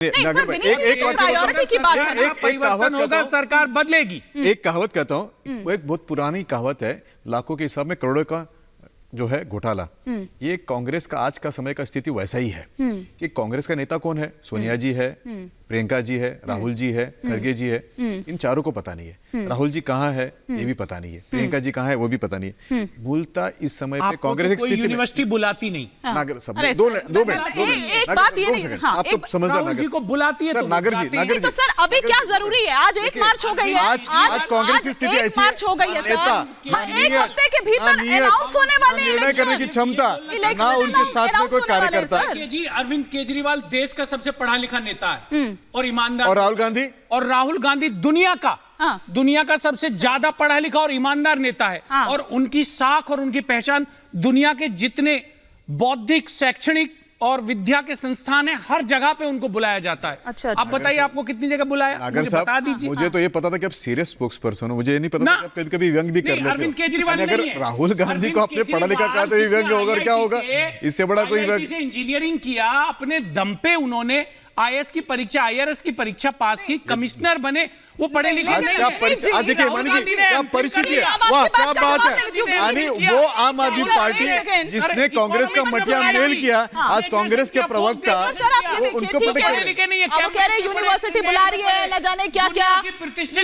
Priority की बात है ना, परिवर्तन होगा, सरकार बदलेगी। एक कहावत कहता हूँ, वो एक बहुत पुरानी कहावत है, लाखों के हिसाब में करोड़ों का जो है घोटाला। ये कांग्रेस का आज का समय का स्थिति वैसा ही है कि कांग्रेस का नेता कौन है, सोनिया जी है, प्रियंका जी है, राहुल जी है, खड़गे जी है, इन चारों को पता नहीं है। राहुल जी कहाँ है ये भी पता नहीं है, प्रियंका जी कहाँ है वो भी पता नहीं है। मूलतः इस समय पे कांग्रेस कोई यूनिवर्सिटी बुलाती नहीं। नागर सब दो मिनट एक बात ये नहीं, आप तो समझदार राहुल जी को बुलाती है सर, नागर जी तो सर अभी क्या जरूरी है? आज 1 मार्च हो गई है, आज कांग्रेस की स्थिति ऐसी 1 मार्च हो गई है सर, एक हफ्ते के भीतर अनाउंस होने वाले निर्णय करने की क्षमता ना उनके साथ में कोई कार्यकर्ता है। जी अरविंद केजरीवाल देश का सबसे पढ़ा लिखा नेता है और ईमानदार, और राहुल गांधी दुनिया का सबसे ज्यादा पढ़ा लिखा और ईमानदार नेता है। और उनकी साख और उनकी पहचान दुनिया के जितने बौद्धिक, शैक्षणिक और विद्या के संस्थान है, हर जगह पे उनको बुलाया जाता है। अच्छा, आप बताइए आपको कितनी जगह बुलाया? मुझे बता दीजिए। मुझे तो ये पता था कि आप सीरियस स्पोक्स पर्सन हो, मुझे ये नहीं पता था कि आप कभी-कभी व्यंग भी कर लेते हो। अरविंद केजरीवाल अगर राहुल गांधी को अपने पढ़ा लिखा कहा तो ये व्यंग होगा, क्या होगा? इससे बड़ा कोई व्यंग। से इंजीनियरिंग किया, अपने दम पे उन्होंने आईएएस की परीक्षा, आईआरएस की परीक्षा पास की, कमिश्नर बने, वो पढ़े लिखे नहीं है। देखिए मानिए क्या परिस्थिति है, वाह क्या बात है। यानी वो आम आदमी पार्टी जिसने कांग्रेस का मटिया मेल किया, आज कांग्रेस के प्रवक्ता उनको पढ़े लिखे नहीं है, क्या कह रहे हैं? यूनिवर्सिटी बुला रही है, न जाने क्या क्या।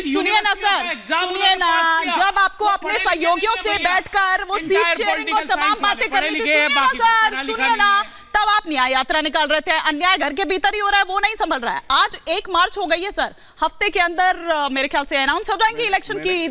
सुनिए ना सर, सुनिए ना, जब आपको अपने सहयोगियों से बैठकर वो सीट शेयरिंग और तमाम बातें करनी थी, सुनिए ना सर, सुनिए ना, तब आप न्याय यात्रा निकाल रहे थे। अन्याय घर के भीतर ही हो रहा है, वो नहीं संभल रहा है। आज 1 मार्च हो गई है सर, हफ्ते के अंदर मेरे ख्याल से अनाउंस हो जाएंगी इलेक्शन की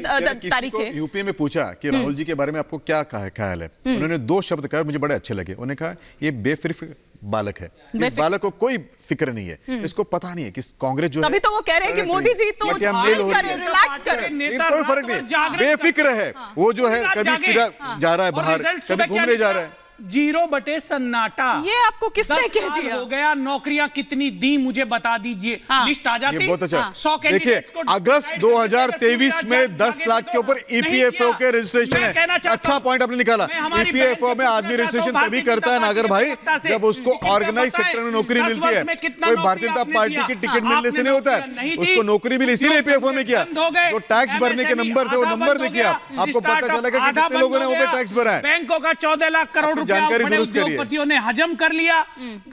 तारीखें। यूपी में पूछा कि राहुल जी के बारे में आपको क्या ख्याल है, उन्होंने 2 शब्द कहा, मुझे बड़े अच्छे लगे। उन्होंने कहा ये बेफिक्र बालक है, इस बालक को कोई फिक्र नहीं है, इसको पता नहीं है कि कांग्रेस जो है, तभी तो वो कह रहे हैं कि मोदी जी तो रिलैक्स करें, कोई फर्क नहीं, बेफिक्र है वो जो है, कभी फिर जा रहा है बाहर, कभी घूमने जा रहा है। 0 सन्नाटा। ये आपको किसने कह दिया? हो गया, नौकरियां कितनी दी मुझे बता दीजिए। लिस्ट आ जाती। बहुत अच्छा। देखिए अगस्त 2023 में 10 लाख के ऊपर ईपीएफओ के रजिस्ट्रेशन है। अच्छा पॉइंट आपने निकाला। ईपीएफओ में आदमी रजिस्ट्रेशन तभी करता है नागर भाई जब उसको ऑर्गेनाइज सेक्टर में नौकरी मिलती है। कोई भारतीय जनता पार्टी की टिकट मिलने से नहीं होता है, उसको नौकरी मिली, इसीलिए ईपीएफओ में किया। जो टैक्स भरने के नंबर से वो नंबर देखिए, आपको पता चलेगा कि कितने लोगों ने वो पे टैक्स भरा है। बैंकों का 14 लाख करोड़ जानकारी दुरुस्त करिए। उद्योगपतियों ने हजम कर लिया,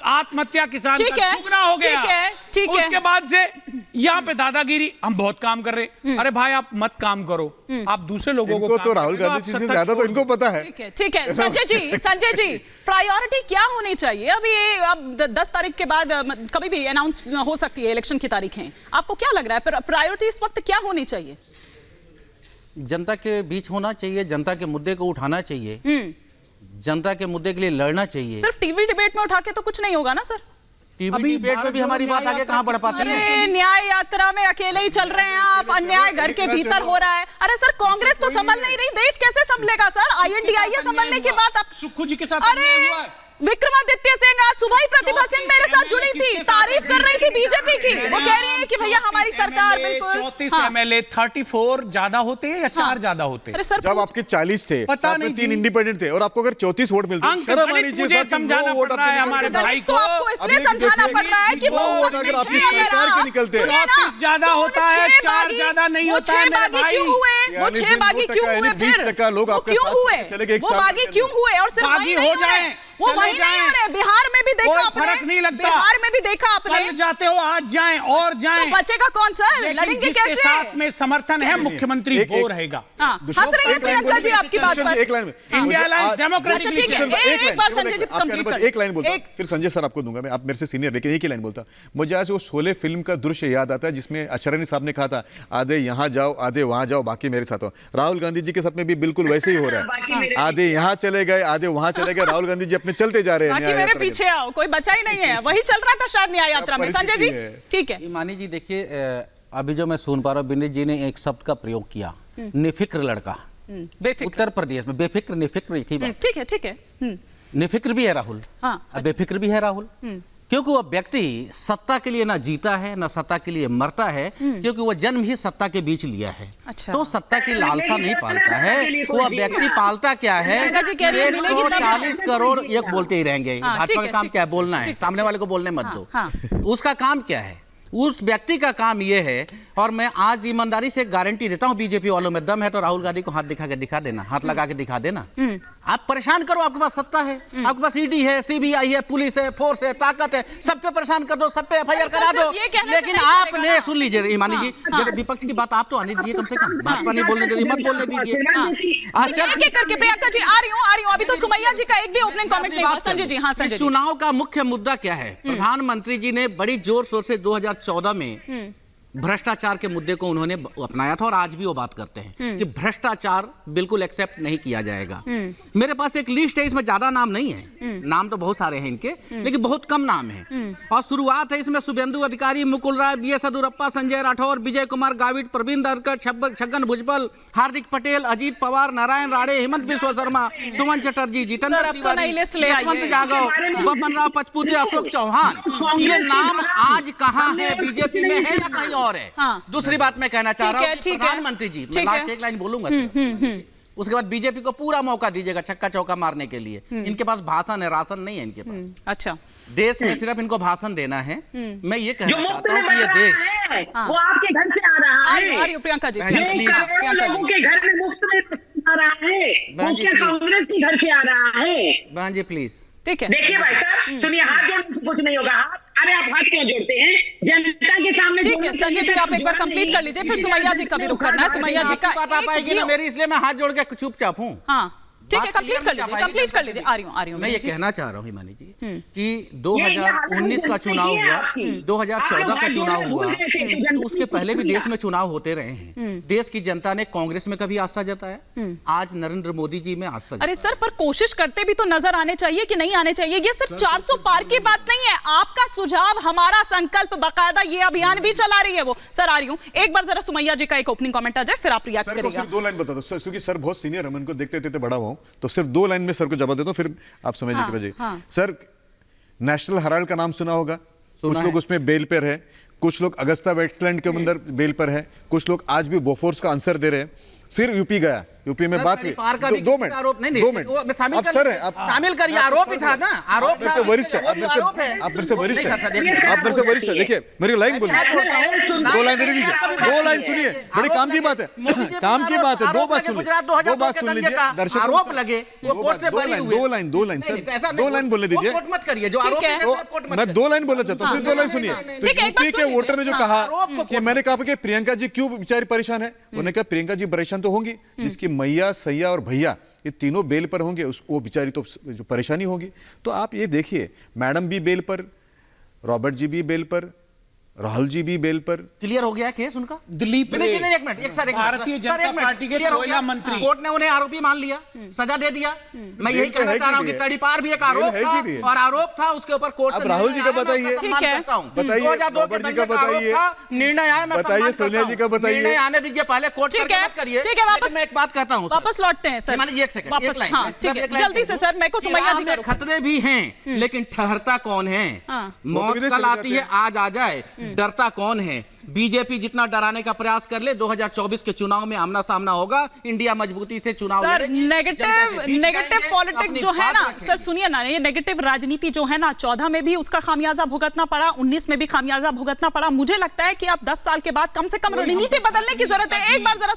आत्महत्या किसान का दुगना हो गया। ठीक है। उसके बाद से यहाँ पे दादागिरी, हम बहुत काम कर रहे। अरे भाई आप मत काम करो, आप दूसरे लोगों को तो राहुल गांधी से ज्यादा तो इनको पता है। ठीक है संजय जी प्रायोरिटी क्या होनी चाहिए? अभी अब 10 तारीख के बाद कभी भी अनाउंस हो सकती है इलेक्शन की तारीखें, आपको क्या लग रहा है प्रायोरिटी इस वक्त क्या होनी चाहिए? जनता के बीच होना चाहिए, जनता के मुद्दे को उठाना चाहिए, जनता के मुद्दे के लिए लड़ना चाहिए। सिर्फ टीवी डिबेट में उठा के तो कुछ नहीं होगा ना सर? टीवी डिबेट में भी हमारी बात आगे कहां बढ़ पाती है? न्याय यात्रा में अकेले ही चल रहे हैं आप, अन्याय घर के भीतर हो रहा है। अरे सर कांग्रेस तो संभल नहीं रही, देश कैसे संभलेगा सर? INDIA संभलने की बात आप सुक्खू जी के साथ अरे विक्रमादित्य सिंह, आज सुबह ही प्रतिभा सिंह मेरे साथ जुड़ी थी, तारीफ कर रही थी बीजेपी की। वो कह रही है कि भैया हमारी सरकार बिल्कुल 34 MLA 34 ज्यादा होते हैं या 4 ज्यादा होते हैं? जब आपके 40 थे, पता नहीं 3 इंडिपेंडेंट थे और आपको अगर 34 वोट मिलते हैं, शर्म आनी चाहिए। मुझे समझाना पड़ रहा है हमारे भाई को, आपको इसलिए समझाना पड़ रहा है कि वो अगर आपकी सरकार के निकलते हैं 34 ज्यादा होता है, 4 ज्यादा नहीं होता है मेरे भाई। वो 6 बागी क्यों हुए? फिर 20% लोग आपके क्यों हुए? वो बागी क्यों हुए? और सिर्फ बागी हो जाए, वो वही नहीं हो रहे, बिहार में भी देखा आपने, फर्क नहीं लगता। बिहार में भी देखा आपने। कल जाते हो, आज जाएं और जाएं, तो बचेगा कौन सर? लड़ेंगे कैसे? साथ में समर्थन है मुख्यमंत्री वो रहेगा। हंस रही है प्रियंका जी आपकी बात पर। एक लाइन में इंडिया अलायंस डेमोक्रेटिक, एक बार संजय जी कंप्लीट कर। एक लाइन बोलता, फिर संजय सर आपको दूंगा मैं, आप मेरे से सीनियर, लेकिन एक ही लाइन बोलता। मुझे आज वो शोले फिल्म का दृश्य याद आता है जिसमें अशरनी साहब ने कहा था आधे यहाँ जाओ, आधे वहां जाओ, बाकी मेरे साथ हो। राहुल गांधी जी के साथ में भी बिल्कुल वैसे ही हो रहा है, आधे यहाँ चले गए, आधे वहां चले गए। राहुल गांधी जी अपने चलते जा रहे हैं, मेरे पीछे आओ, कोई बचा ही नहीं है। वही चल रहा था शायद न्याय यात्रा में। संजय जी ठीक है। मानी जी देखिए, अभी जो मैं सुन पा रहा हूँ, विनीत जी ने एक शब्द का प्रयोग किया, निफिक्र लड़का। उत्तर प्रदेश में बेफिक्र निफिक्र एक ही बात। ठीक है निफिक्र भी है राहुल, बेफिक्र भी है राहुल। क्योंकि वह व्यक्ति सत्ता के लिए ना जीता है ना सत्ता के लिए मरता है, क्योंकि वह जन्म ही सत्ता के बीच लिया है। अच्छा। तो सत्ता की लालसा नहीं पालता है, वह व्यक्ति पालता क्या है, 140 करोड़ एक बोलते ही रहेंगे। भाजपा का काम क्या है, बोलना है, सामने वाले को बोलने मत दो। उसका काम क्या है, उस व्यक्ति का काम यह है, और मैं आज ईमानदारी से गारंटी देता हूं बीजेपी वालों में दम है तो राहुल गांधी को हाथ दिखा के दिखा देना, हाथ लगा के दिखा देना। आप परेशान करो, आपके पास सत्ता है, आपके पास ईडी है, सीबीआई है, पुलिस है, फोर्स है, ताकत है, सब पे परेशान कर दो, सब पे एफआईआर करा दो। लेकिन आपने सुन लीजिए ईमानी जी, विपक्ष की बात आप तो आने दीजिए, कम से कम भाजपा नहीं बोलने दीजिए, मत बोलने दीजिए। एक-एक करके प्रियंका जी आ रही हूं। अभी तो सुमैया जी का एक भी ओपनिंग कमेंट नहीं हुआ। संजय जी, हाँ संजय जी, चुनाव का मुख्य मुद्दा क्या है? प्रधानमंत्री जी ने बड़ी जोर शोर से 2014 में भ्रष्टाचार के मुद्दे को उन्होंने अपनाया था, और आज भी वो बात करते हैं कि भ्रष्टाचार बिल्कुल एक्सेप्ट नहीं किया जाएगा। मेरे पास एक लिस्ट है, इसमें ज्यादा नाम नहीं है, नाम तो बहुत सारे हैं इनके, लेकिन बहुत कम नाम है। और शुरुआत है इसमें शुभेंदु अधिकारी, मुकुल राय, बीएस येदियुरप्पा, संजय राठौर, विजय कुमार गावित, प्रवीण दरकर, छगन भुजबल, हार्दिक पटेल, अजीत पवार, नारायण राणे, हेमंत बिश्व शर्मा, सुमन चटर्जी, जितेंद्र तिवारी, यशवंत यादव, बबन राव पचपुते, अशोक चौहान। ये नाम आज कहाँ है, बीजेपी में है या कहीं और है? हाँ। दूसरी बात मैं कहना चाह रहा हूँ, ठीक है, प्रधानमंत्री जी, मैं लास्ट एक लाइन बोलूंगा, उसके बाद बीजेपी को पूरा मौका दीजिएगा छक्का चौका मारने के लिए। इनके पास भाषण है, राशन नहीं है इनके पास। अच्छा, देश में सिर्फ इनको भाषण देना है। मैं ये कहना चाहता हूँ कि ये देश वो आपके घर से आ रहा है। आ रही हूं प्रियंका जी, लोगों के घर में मुफ्त में आ रहा है, वो क्या कांग्रेस के घर से आ रहा है? बहन जी प्लीज, ठीक है। देखिए भाई साहब, सुनिए, हाथ जोड़ने से कुछ नहीं होगा। अरे आप हाथ क्यों जोड़ते हैं जनता के सामने? ठीक है संजय जी, आप एक बार कंप्लीट कर लीजिए, फिर सुमैया जी का भी रुक करना है। सुमैया जी का बात आ पाएगी ना मेरी, इसलिए मैं हाथ जोड़ के चुपचाप हूँ। हाँ ठीक है, कंप्लीट कर लीजिए। आ रही हूँ मैं ये कहना चाह रहा हूँ हिमानी जी कि 2019 का चुनाव हुआ, 2014 का चुनाव हुआ, तो उसके पहले भी देश में चुनाव होते रहे हैं। देश की जनता ने कांग्रेस में कभी आस्था जताया, आज नरेंद्र मोदी जी में आस्था। अरे सर, पर कोशिश करते भी तो नजर आने चाहिए कि नहीं आने चाहिए। ये सिर्फ 400 पार की बात नहीं है, आपका सुझाव, हमारा संकल्प, बाकायदा ये अभियान भी चला रही है वो। सर आ रही हूँ, एक बार जरा सुमैया जी का एक ओपनिंग कमेंट आ जाए, फिर आप रिएक्ट करिएगा। 2 लाइन बता दो सर, क्योंकि सर बहुत सीनियर है, उनको देखते देखते बड़ा हुआ हूं, तो सिर्फ 2 लाइन में सर को जवाब देता हूं, फिर आप समझिए कि बजे। सर, नेशनल हेराल्ड का नाम सुना होगा, कुछ लोग उसमें बेल पर है, कुछ लोग अगस्ता वेस्टलैंड के अंदर बेल पर है, कुछ लोग आज भी बोफोर्स का आंसर दे रहे हैं। फिर यूपी गया, यूपी में बात हुई। 2 मिनट, आरोप नहीं, 2 मिनट अब सर है, आप शामिल करिए, आरोप ही था ना, आरोप था, वरिष्ठ, आप मेरे से वरिष्ठ है, देखिए मेरी लाइन बोलिए, 2 लाइन दे दीजिए, 2 लाइन सुनिए, बड़ी काम की बात है, काम की बात है, 2 बात सुन लीजिए दर्शक, आरोप लगे वो कोर्ट से बरी हुए। 2 लाइन 2 लाइन बोलने दीजिए, कोर्ट मत करिए, जो आरोप है मैं 2 लाइन बोलना चाहता हूँ, फिर 2 लाइन सुनिए। यूपी के वोटर ने जो कहा कि मैंने कहा कि प्रियंका जी क्यों बेचारी परेशान है, उन्होंने कहा प्रियंका जी परेशान तो होंगी, जिसकी मैया, सैया और भैया ये तीनों बेल पर होंगे, वो बेचारी तो जो परेशानी होगी। तो आप ये देखिए, मैडम भी बेल पर, रॉबर्ट जी भी बेल पर, राहुल जी भी बेल पर। क्लियर हो गया केस उनका? दिलीप रे, एक मिनट, भारतीय जनता पार्टी के कोयला मंत्री, कोर्ट ने उन्हें आरोपी मान लिया, सजा दे दिया। मैं यही कहना चाह रहा हूँ कि तड़ीपार भी एक आरोप था, और आरोप था, उसके ऊपर कोर्ट से राहुल जी का बताइए, बताइए, रॉबर्ट जी का बताइए, निर्णय आया, मैं बताइए, सोनिया जी का बताइए, निर्णय आने दीजिए, पहले कोर्ट करके मत करिए। ठीक है, वापस मैं एक बात कहता हूँ, वापस लौटते हैं सर, मान लीजिए, एक सेकंड, एक लाइन, हाँ, ठीक है, जल्दी से सर, मेरे को सुमैया जी का खतरे भी हैं, लेकिन ठहरता कौन है? मौत कल आती है, आज आ जाए, डरता कौन है? बीजेपी जितना डराने का प्रयास कर ले, 2024 के चुनाव में आमना सामना होगा, इंडिया मजबूती से चुनाव सर, नेगेटिव पॉलिटिक्स जो है ना सर, सुनिए ना, ये नेगेटिव राजनीति जो है ना, 14 में भी उसका खामियाजा भुगतना पड़ा, 19 में भी खामियाजा भुगतना पड़ा। मुझे लगता है कि अब 10 साल के बाद कम से कम रणनीति बदलने की जरूरत है। एक बार जरा